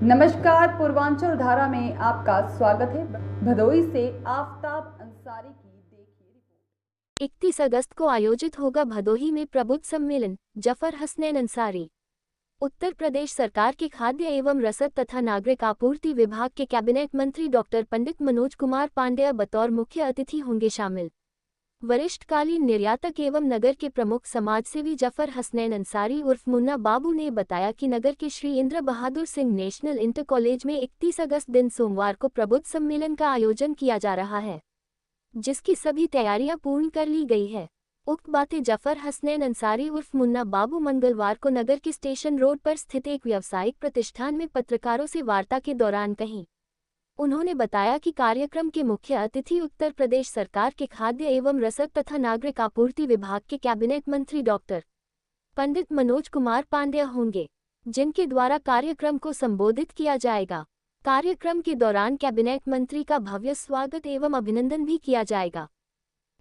नमस्कार, पूर्वांचल धारा में आपका स्वागत है। भदोही से आफ्ताब अंसारी की देखिए रिपोर्ट। 31 अगस्त को आयोजित होगा भदोही में प्रबुद्ध सम्मेलन। जफर हसनैन अंसारी। उत्तर प्रदेश सरकार के खाद्य एवं रसद तथा नागरिक आपूर्ति विभाग के कैबिनेट मंत्री डॉक्टर पंडित मनोज कुमार पांडेय बतौर मुख्य अतिथि होंगे शामिल। वरिष्ठकालीन निर्यातक एवं नगर के प्रमुख समाजसेवी जफर हसनैन अंसारी उर्फ मुन्ना बाबू ने बताया कि नगर के Shri Indra Bahadur Singh national inter college में 31 अगस्त दिन सोमवार को प्रबुद्ध सम्मेलन का आयोजन किया जा रहा है, जिसकी सभी तैयारियां पूर्ण कर ली गई है। उक्त बातें जफर हसनैन अंसारी उर्फ मुन्ना बाबू मंगलवार को नगर के स्टेशन रोड पर स्थित एक व्यावसायिक प्रतिष्ठान में पत्रकारों से वार्ता के दौरान कहीं। उन्होंने बताया कि कार्यक्रम के मुख्य अतिथि उत्तर प्रदेश सरकार के खाद्य एवं रसद तथा नागरिक आपूर्ति विभाग के कैबिनेट मंत्री डॉक्टर पंडित मनोज कुमार पांडेय होंगे, जिनके द्वारा कार्यक्रम को संबोधित किया जाएगा। कार्यक्रम के दौरान कैबिनेट मंत्री का भव्य स्वागत एवं अभिनंदन भी किया जाएगा।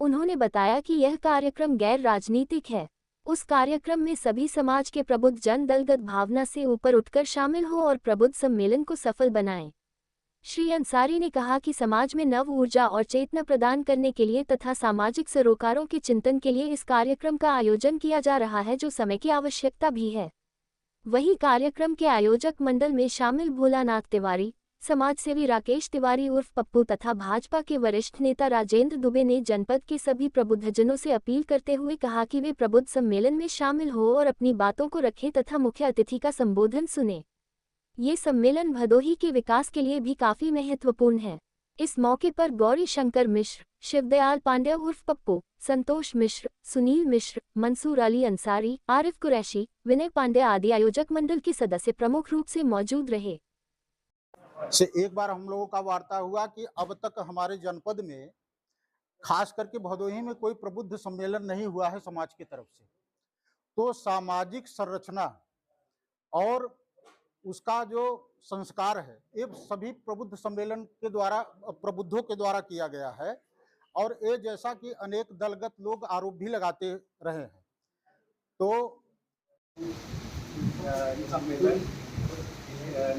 उन्होंने बताया कि यह कार्यक्रम गैर राजनीतिक है। उस कार्यक्रम में सभी समाज के प्रबुद्ध जन दलगत भावना से ऊपर उठकर शामिल हो और प्रबुद्ध सम्मेलन को सफल बनाएं। श्री अंसारी ने कहा कि समाज में नव ऊर्जा और चेतना प्रदान करने के लिए तथा सामाजिक सरोकारों के चिंतन के लिए इस कार्यक्रम का आयोजन किया जा रहा है, जो समय की आवश्यकता भी है। वहीं कार्यक्रम के आयोजक मंडल में शामिल भोलानाथ तिवारी, समाजसेवी राकेश तिवारी उर्फ पप्पू तथा भाजपा के वरिष्ठ नेता राजेंद्र दुबे ने जनपद के सभी प्रबुद्धजनों से अपील करते हुए कहा कि वे प्रबुद्ध सम्मेलन में शामिल हो और अपनी बातों को रखें तथा मुख्य अतिथि का संबोधन सुने। ये सम्मेलन भदोही के विकास के लिए भी काफी महत्वपूर्ण है। इस मौके पर गौरी शंकर मिश्र, शिवदयाल पांड्या उर्फ पप्पू, संतोष मिश्र, सुनील मिश्र, मंसूर अली अंसारी, आरिफ कुरैशी, विनय पांडे आदि आयोजक मंडल के सदस्य प्रमुख रूप से मौजूद रहे। से एक बार हम लोगों का वार्ता हुआ कि अब तक हमारे जनपद में खास करके भदोही में कोई प्रबुद्ध सम्मेलन नहीं हुआ है समाज की तरफ से। तो सामाजिक संरचना और उसका जो संस्कार है ये सभी प्रबुद्ध सम्मेलन के द्वारा, प्रबुद्धों के द्वारा किया गया है। और ये जैसा कि अनेक दलगत लोग आरोप भी लगाते रहे हैं, तो सम्मेलन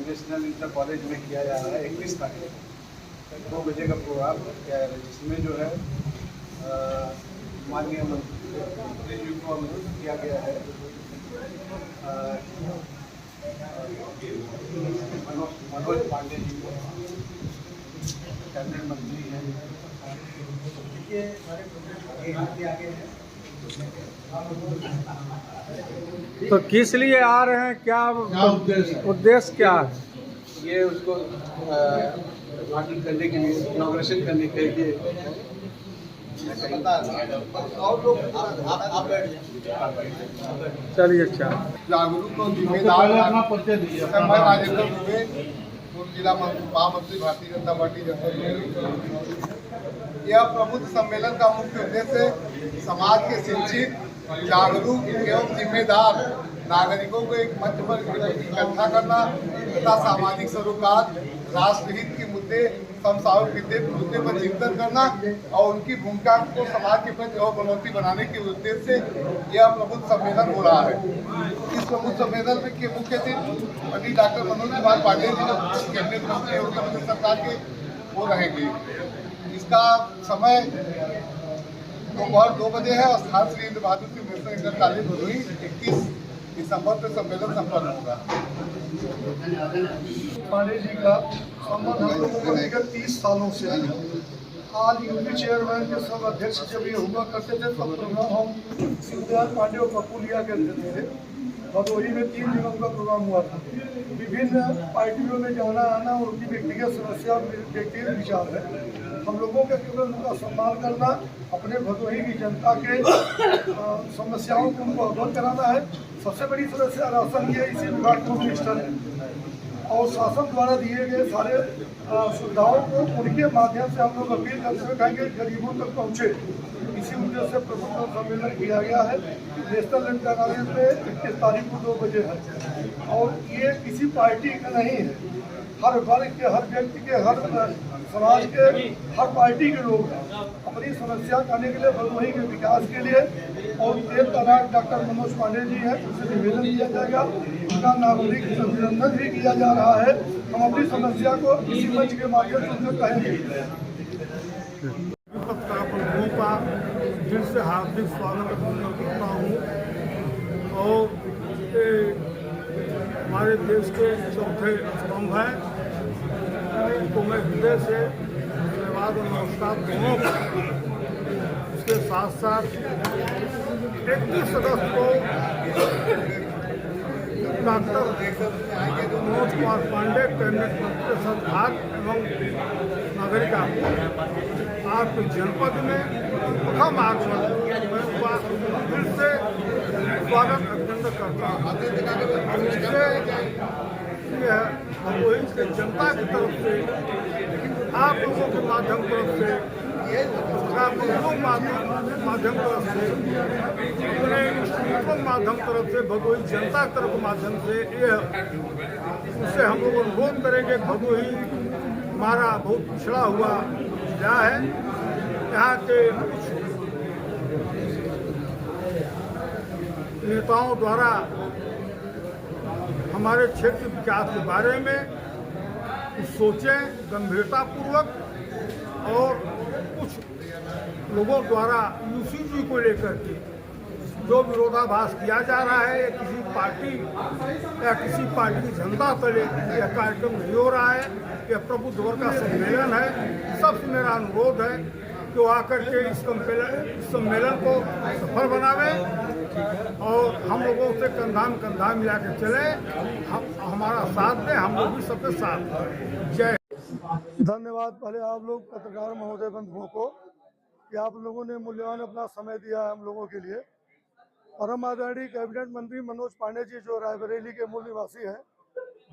नेशनल इंटर कॉलेज में किया जा रहा है। 21 तारीख 2 बजे का प्रोग्राम किया जा रहा है, जिसमें जो है माननीय मंत्री जी को अनुरोध किया गया है। मनोज पांडे जी को कैबिनेट मंत्री हैं, ये हमारे आगे हैं। तो किस लिए आ रहे हैं, क्या उद्देश्य क्या है? ये उसको उद्घाटन करने के लिए, इनॉग्रेशन करने के लिए। चलिए, अच्छा। जागरूक और जिम्मेदार अपना परिचय दीजिए। मैं राजेंद्र दुबे, पूर्व जिला महामंत्री भारतीय जनता पार्टी जनपद। यह प्रबुद्ध सम्मेलन का मुख्य उद्देश्य समाज के शिक्षित, जागरूक एवं जिम्मेदार नागरिकों को एक मंच पर इकट्ठा करना तथा सामाजिक सरोकार, राष्ट्रहित के मुद्दे, समसामयिक मुद्दे पर चिंतन करना और उनकी भूमिका को समाज के प्रति और बलवंती बनाने के उद्देश्य से यह प्रबुद्ध सम्मेलन हो रहा है। इस प्रबुद्ध सम्मेलन में के मुख्य अतिथि पंडित डॉक्टर मनोज कुमार पांडेय जी जो कैबिनेट मंत्री उत्तर प्रदेश सरकार के वो रहेंगे। इसका समय दोपहर 2 बजे है और स्थान Shri Indra Bahadur Singh national inter college Bhadohi 31 दिसंबर को सम्मेलन संपन्न होगा। पांडे जी का संबंध हम लोगों को विगत 30 सालों से है। आज यूपी चेयरमैन के सब अध्यक्ष जब ये हुआ करते थे तब प्रोग्राम हम शिवदयाल पांडे और पप्पू लिया करते थे। भदोही में 3 दिनों का प्रोग्राम हुआ था। विभिन्न पार्टियों में जाना आना और उनकी व्यक्तिगत समस्या, व्यक्तिगत विचार है। हम लोगों का केवल उनका सम्मान करना, अपने भदोही की जनता के समस्याओं को उनको अवगत कराना है। सबसे बड़ी समस्या राशन की है, इसी विभाग को मिनिस्टर है और शासन द्वारा दिए गए सारे सुविधाओं को उनके माध्यम से हम लोग अपील करते हुए कहेंगे गरीबों तक पहुँचे। इसी उद्देश्य से प्रबुद्ध सम्मेलन किया गया है। नेशनल इंटर कॉलेज में 21 तारीख को 2 बजे है और ये किसी पार्टी का नहीं है। हर वर्ग के, हर व्यक्ति के, हर समाज के हर पार्टी के लोग अपनी समस्या करने के लिए भदोही के विकास के लिए और तेज तैनात डॉक्टर मनोज पांडे जी हैं, उनसे निवेदन किया जाएगा, उनका नागरिक अभिनंदन भी किया जा रहा है। हम अपनी समस्या को इसी मंच के माध्यम से उनसे कहेंगे। पत्रकार बंधुओं का दिल से हार्दिक स्वागत करता हूँ और हमारे देश के चौथे स्तंभ हैं, उनको मैं हृदय से धन्यवाद और नमस्कार दोनों को। उसके साथ साथ 31 अगस्त को डॉक्टर मनोज कुमार पांडे कैबिनेट मंत्री संभाग एवं नागरिक आपके जनपद में प्रथम आगमन मैं दिल से स्वागत अभिनंदन करता हूँ। और इससे भदोही के जनता की तरफ से, आप लोगों के माध्यम तरफ से, माध्यम तरफ से, अपने माध्यम तरफ से, भदोही जनता की तरफ माध्यम से उससे हम लोग अनुरोध करेंगे। भदोही हमारा बहुत पिछड़ा हुआ जिला है, यहाँ के नेताओं द्वारा हमारे क्षेत्र विकास के बारे में कुछ सोचें गंभीरतापूर्वक, और कुछ लोगों द्वारा यूसीजी को लेकर के जो विरोधाभास किया जा रहा है, या किसी पार्टी की झंडा तले यह कार्यक्रम नहीं हो रहा है, यह प्रबुद्ध वर्ग का सम्मेलन है। सबसे मेरा अनुरोध है कि वो आकर के इस सम्मेलन को सफल बनावे और हम लोगों से कंधा में कंधा मिला के चले, हमारा साथ दें, हम लोग भी सबके साथ। जय। धन्यवाद पहले आप लोग पत्रकार महोदय बंधुओं को कि आप लोगों ने मूल्यवान अपना समय दिया है हम लोगों के लिए। परम आदरणीय कैबिनेट मंत्री मनोज पांडे जी जो रायबरेली के मूल निवासी हैं,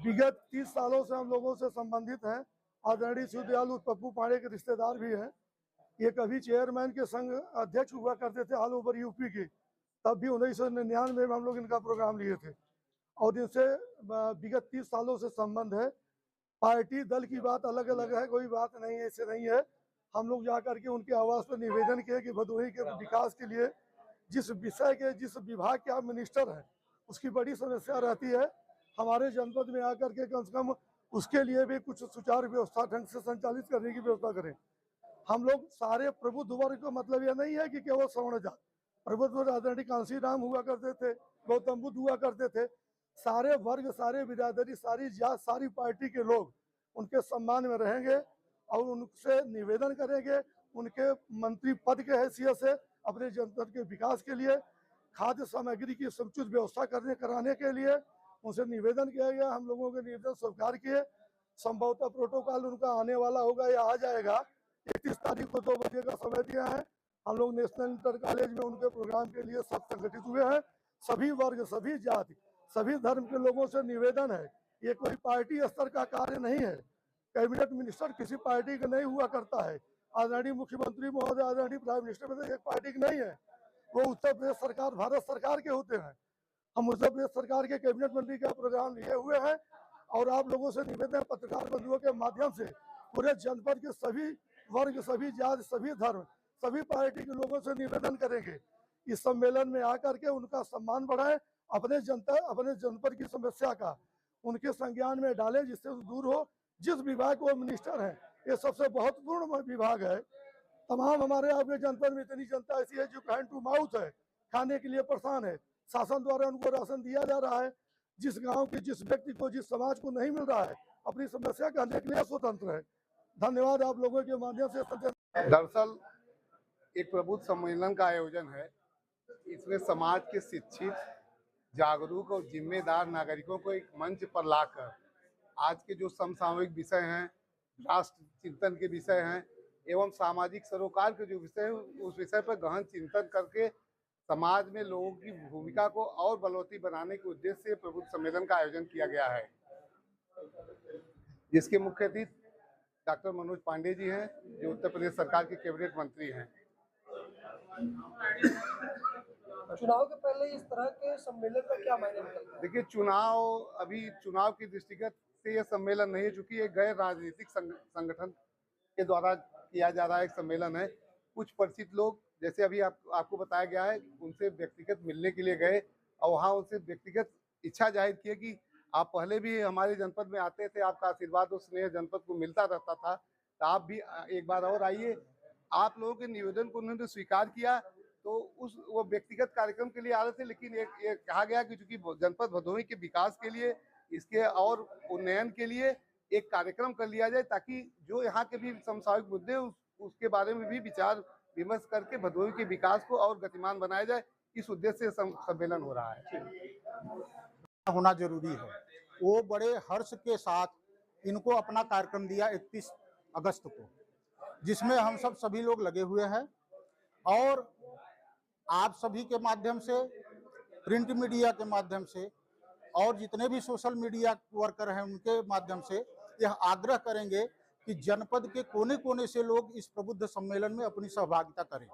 विगत 30 सालों से हम लोगों से संबंधित हैं। आदरणीय शिवदयाल उर्फ पप्पू पांडे के रिश्तेदार भी हैं। ये कभी चेयरमैन के संघ अध्यक्ष हुआ करते थे ऑल ओवर यूपी के, तब भी 1999 में हम लोग इनका प्रोग्राम लिए थे और इनसे विगत 30 सालों से संबंध है। पार्टी दल की बात अलग अलग है, कोई बात नहीं है, ऐसे नहीं है। हम लोग जा करके उनके आवास पर निवेदन किए कि भदोही के विकास के लिए जिस विषय के, जिस विभाग के आप मिनिस्टर हैं, उसकी बड़ी समस्या रहती है। हमारे जनपद में आकर के कम से कम उसके लिए भी कुछ सुचारू व्यवस्था ढंग से संचालित करने की व्यवस्था करें। हम लोग सारे प्रबुद्ध वर्ग का मतलब यह नहीं है कि केवल सवर्ण जात, प्रबुद्ध वर्ग आदरणीय कांसी राम हुआ करते थे, गौतम बुद्ध हुआ करते थे, सारे वर्ग, सारे बिरादरी, सारी जात, सारी पार्टी के लोग उनके सम्मान में रहेंगे और उनसे निवेदन करेंगे उनके मंत्री पद के हैसियत से अपने जनपद के विकास के लिए, खाद्य सामग्री की समुचित व्यवस्था कराने के लिए उनसे निवेदन किया गया। हम लोगों के निवेदन स्वीकार किए। संभवतः प्रोटोकॉल उनका आने वाला होगा या आ जाएगा। 31 तारीख को 2 बजे का समय दिया है। हम लोग नेशनल इंटर कॉलेज में उनके प्रोग्राम के लिए सब संगठित हुए हैं। सभी वर्ग, सभी जाति, सभी धर्म के लोगों से निवेदन है, ये कोई पार्टी स्तर का कार्य नहीं है। कैबिनेट मिनिस्टर किसी पार्टी का नहीं हुआ करता है। आदरणीय मुख्यमंत्री महोदय, आदरणीय प्राइम मिनिस्टर में एक पार्टी की नहीं है, वो उत्तर प्रदेश सरकार, भारत सरकार के होते हैं। हम उत्तर प्रदेश सरकार के कैबिनेट मंत्री का प्रोग्राम लिए हुए हैं और आप लोगों से निवेदन पत्रकार बंधुओं के माध्यम से पूरे जनपद के सभी वर्ग, सभी जाति, सभी धर्म, सभी पार्टी के लोगों से निवेदन करेंगे इस सम्मेलन में आकर के उनका सम्मान बढ़ाएं, अपने जनपद की समस्या का उनके संज्ञान में डालें, जिससे दूर हो। जिस विभाग को मिनिस्टर हैं, ये सबसे महत्वपूर्ण विभाग है। तमाम हमारे आपके जनपद में इतनी जनता ऐसी है जो हैंड टू माउथ है, खाने के लिए परेशान है। शासन द्वारा उनको राशन दिया जा रहा है। जिस गांव के, जिस व्यक्ति को, जिस समाज को नहीं मिल रहा है, अपनी समस्या कहने के लिए स्वतंत्र है। धन्यवाद आप लोगों के माध्यम से। दरअसल एक प्रबुद्ध सम्मेलन का आयोजन है। इसमें समाज के शिक्षित, जागरूक और जिम्मेदार नागरिकों को एक मंच पर लाकर आज के जो समसामयिक विषय हैं, राष्ट्र चिंतन के विषय हैं एवं सामाजिक सरोकार के जो विषय हैं, उस विषय पर गहन चिंतन करके समाज में लोगों की भूमिका को और बलवती बनाने के उद्देश्य से प्रबुद्ध सम्मेलन का आयोजन किया गया है, जिसके मुख्य अतिथि डॉक्टर मनोज पांडे जी हैं, जो उत्तर प्रदेश सरकार के कैबिनेट मंत्री हैं। चुनाव के पहले इस तरह के सम्मेलन का क्या मायने निकलता है? देखिए, चुनाव की दृष्टिगत से यह सम्मेलन नहीं है, चूंकि एक गैर राजनीतिक संगठन के द्वारा किया जा रहा एक सम्मेलन है। कुछ परिचित लोग, जैसे अभी आपको बताया गया है, उनसे व्यक्तिगत मिलने के लिए गए और वहाँ उनसे व्यक्तिगत इच्छा जाहिर की कि आप पहले भी हमारे जनपद में आते थे, आपका आशीर्वाद और स्नेह जनपद को मिलता रहता था, तो आप भी एक बार और आइए। आप लोगों के निवेदन को उन्होंने स्वीकार किया, तो वो व्यक्तिगत कार्यक्रम के लिए आ रहे थे, लेकिन ये कहा गया कि चूंकि जनपद भदोही के विकास के लिए, इसके और उन्नयन के लिए एक कार्यक्रम कर लिया जाए, ताकि जो यहाँ के भी समसामयिक मुद्दे उसके बारे में भी विचार विमर्श करके भदोही के विकास को और गतिमान बनाया जाए। इस उद्देश्य से सम्मेलन हो रहा है। होना जरूरी है। वो बड़े हर्ष के साथ इनको अपना कार्यक्रम दिया 31 अगस्त को, जिसमें हम सभी लोग लगे हुए हैं और आप सभी के माध्यम से, प्रिंट मीडिया के माध्यम से और जितने भी सोशल मीडिया वर्कर हैं उनके माध्यम से यह आग्रह करेंगे कि जनपद के कोने कोने से लोग इस प्रबुद्ध सम्मेलन में अपनी सहभागिता करें।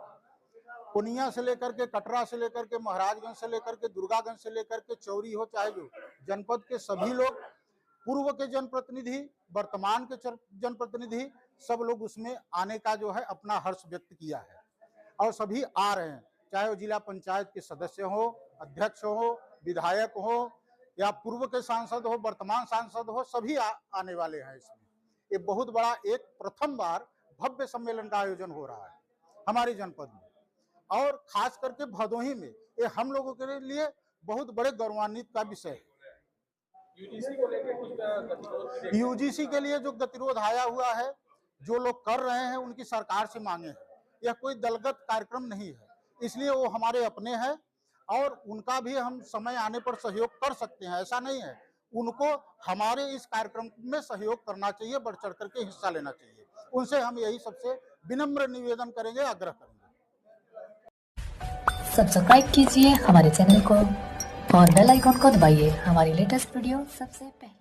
पुनिया से लेकर के, कटरा से लेकर के, महाराजगंज से लेकर के, दुर्गागंज से लेकर के, चौरी हो चाहे जो, जनपद के सभी लोग, पूर्व के जनप्रतिनिधि, वर्तमान के जनप्रतिनिधि, सब लोग उसमें आने का जो है अपना हर्ष व्यक्त किया है और सभी आ रहे हैं, चाहे वो जिला पंचायत के सदस्य हो, अध्यक्ष हो, विधायक हो या पूर्व के सांसद हो, वर्तमान सांसद हो, सभी आने वाले हैं। इसमें ये बहुत बड़ा एक प्रथम बार भव्य सम्मेलन का आयोजन हो रहा है हमारे जनपद में और खास करके भदोही में। ये हम लोगों के लिए बहुत बड़े गौरवान्वित का विषय है। यूजीसी के लिए जो गतिरोध आया हुआ है, जो लोग कर रहे हैं, उनकी सरकार से मांगे हैं। यह कोई दलगत कार्यक्रम नहीं है, इसलिए वो हमारे अपने हैं और उनका भी हम समय आने पर सहयोग कर सकते हैं, ऐसा नहीं है। उनको हमारे इस कार्यक्रम में सहयोग करना चाहिए, बढ़ चढ़ करके हिस्सा लेना चाहिए। उनसे हम यही सबसे विनम्र निवेदन करेंगे, आग्रह करेंगे। सब्सक्राइब कीजिए हमारे चैनल को और बेल आइकॉन को दबाइए हमारी लेटेस्ट वीडियो सबसे पहले